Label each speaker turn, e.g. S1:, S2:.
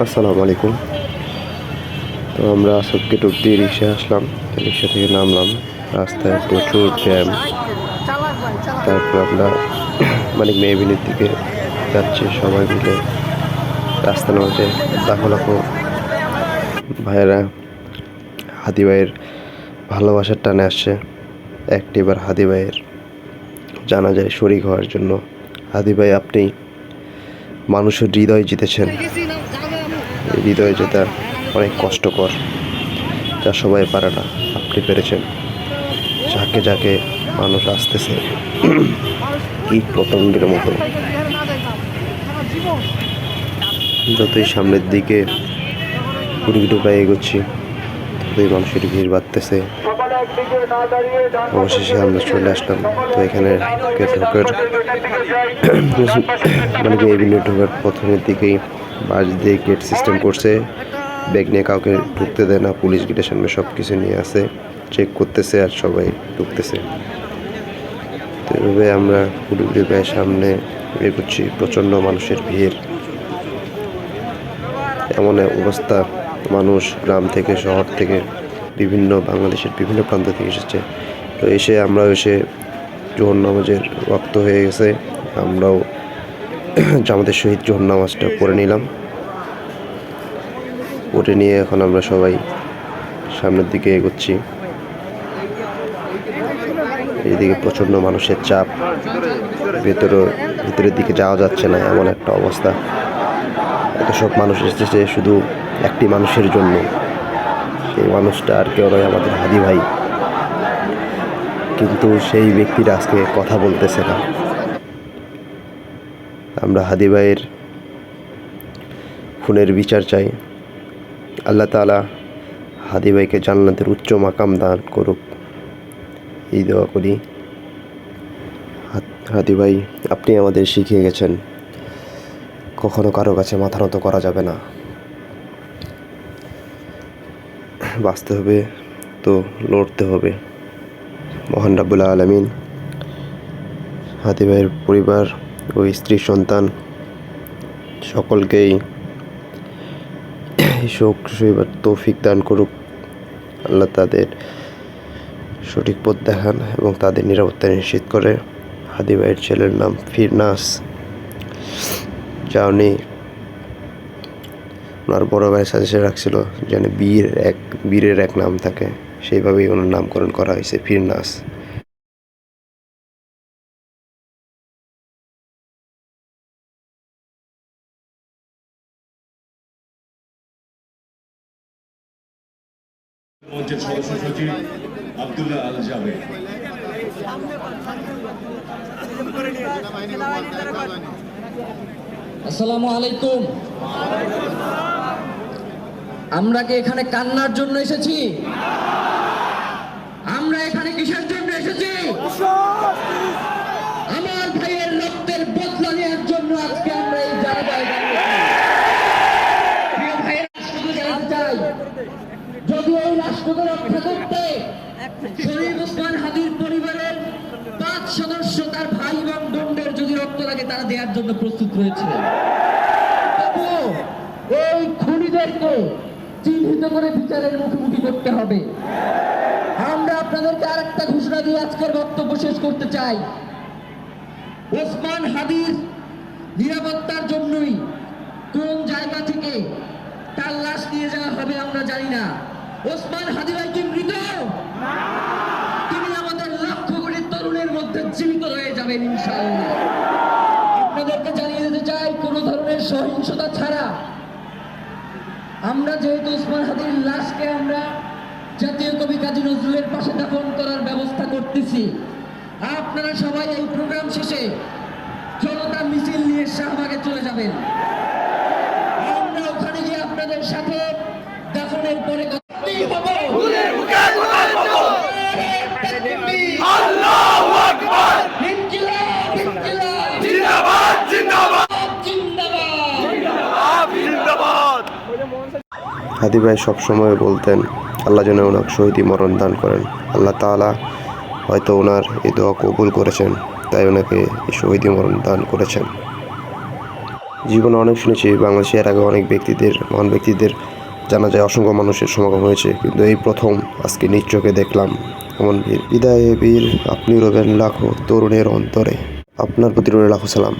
S1: আসসালামু আলাইকুম। তো আমরা আজকে টুক দিয়ে রিক্সায় আসলাম, রিক্সা থেকে নামলাম। রাস্তায় প্রচুর জ্যাম। তারপর আমরা মানিক মেহবিনের দিকে যাচ্ছি সবাই মিলে। রাস্তার মাঝে লাখো লাখো ভাইয়েরা হাদি ভাইয়ের ভালোবাসার টানে আসছে। একটিবার হাদি ভাইয়ের জানাজায় শরীক হওয়ার জন্য। হাদি ভাই, আপনি মানুষের হৃদয় জিতেছেন। হৃদয়ে জেতা অনেক কষ্টকর, যা সবাই পারে না, আপনি পেরেছেন। যাকে যাকে মানুষ আসতেছে কীট পতঙ্গের মতো। যতই সামনের দিকে কুড়ি ডুবাই এগোচ্ছি, ততই মানুষের ভিড় বাড়তেছে। অবশেষে আমরা চলে আসলাম। তো এখানে ঢোকার মানে এভিনিউ ঢোকার প্রথমের দিকেই বাস দিয়ে গেট সিস্টেম করছে। ব্যাগ নিয়ে কাউকে ঢুকতে দেয় না, পুলিশ গেটের সামনে সব কিছু নিয়ে আসে, চেক করতেছে আর সবাই ঢুকতেছে। তো এভাবে আমরা কুড়ি ভাইয়ের সামনে এগোচ্ছি। প্রচণ্ড মানুষের ভিড়, এমন অবস্থা। মানুষ গ্রাম থেকে, শহর থেকে, বিভিন্ন বাংলাদেশের বিভিন্ন প্রান্ত থেকে এসেছে। তো আমরাও এসে জোহর নামাজের ওয়াক্ত হয়ে গেছে, আমরাও জামাতের সহিত জোহর নামাজটা পড়ে নিলাম। পড়ে নিয়ে এখন আমরা সবাই সামনের দিকে এগোচ্ছি। এইদিকে প্রচণ্ড মানুষের চাপ, ভিতরের দিকে যাওয়া যাচ্ছে না, এমন একটা অবস্থা। এত সব মানুষ এসেছে শুধু একটি মানুষের জন্য। সেই মানুষটা আর কেউ নয়, আমাদের হাদি ভাই। কিন্তু সেই ব্যক্তিটা আজকে কথা বলতেছে না। আমরা হাদি ভাইয়ের খুনের বিচার চাই। আল্লাহ তাআলা হাদি ভাইকে জান্নাতের উচ্চ মাকাম দান করুক, এই দোয়া করি। হাদি ভাই, আপনি আমাদের শিখিয়ে গেছেন কখনো কারো কাছে মাথা নত করা যাবে না। বাঁচতে হবে তো লড়তে হবে। মহান রাব্বুল আলামিন হাদি ভাইয়ের পরিবার ও স্ত্রী সন্তান সকলকেই শোক সইবার তৌফিক দান করুক। আল্লাহ তাদের সঠিক পথ দেখান এবং তাদের নিরাপত্তা নিশ্চিত করে। হাদি ভাইয়ের ছেলের নাম ফিরনাস, যা উনি ওনার বড় ভাই সাজেশন রাখছিল যেন বীরের এক নাম থাকে, সেইভাবেই ওনার নামকরণ করা হয়েছে ফিরনাস।
S2: মঞ্চের সদস্য সচিব আব্দুল্লাহ আল জাবেদ।
S3: আসসালামু আলাইকুম। আমরা কি এখানে কান্নার জন্য এসেছি? আমরা এখানে কিসের জন্য এসেছি? আমার ভাইয়ের রক্তের বদলা নেওয়ার জন্য আজকে আমরা এই জায়গায় প্রিয় ভাইয়েরা, শুধু জানতে চাই, যদি এই রাষ্ট্রকে রক্ষা করতে শরীফ ওসমান হাদির পরিবারের 5 সদস্য, তার ভাই এবং বোনদের যদি রক্ত লাগে, তারা দেওয়ার জন্য প্রস্তুত রয়েছে। তবুও এই খুনিদেরকে চিহ্নিত করে বিচারের মুখোমুখি করতে হবে। আমরা আপনাদেরকে আরেকটা ঘোষণা দিয়ে আজকের বক্তব্য শেষ করতে চাই। ওসমান হাদির নিরাপত্তার জন্যই কোন জায়গা থেকে তার লাশ নিয়ে যাওয়া হবে আমরা জানি না। ওসমান হাদি ভাই কি মৃত? তিনি আমাদের লক্ষ কোটি তরুণের মধ্যে জীবিত রয়ে যাবেন ইনশাআল্লাহ। আপনাদেরকে জানিয়ে দিতে চাই, কোনো ধরনের সহিংসতা ছাড়া আমরা যেহেতু ওসমান হাদির লাশকে আমরা জাতীয় কবি কাজী নজরুলের পাশে দাফন করার ব্যবস্থা করতেছি, আপনারা সবাই এই প্রোগ্রাম শেষে জনতা মিছিল নিয়ে শাহবাগে চলে যাবেন। আমরা ওখানে গিয়ে আপনাদের সাথে দাফনের পরে
S1: হাদি ভাই সবসময় বলতেন আল্লাহ যেন ওনাকে শহীদি মরণ দান করেন। আল্লাহ তাআলা হয়তো ওনার এই দোয়া কবুল করেছেন, তাই ওনাকে এই শহীদি মরণ দান করেছেন। জীবনে অনেক শুনেছি বাংলাদেশে এর আগে অনেক মহান ব্যক্তিদের জানা যায়, অসংখ্য মানুষের সমাগম হয়েছে, কিন্তু এই প্রথম আজকে নিজ চোখে দেখলাম এমন বীর। বিদায়ে বীর আপনি রবেন লাখো তরুণের অন্তরে, আপনার প্রতি রইল লাখো সালাম।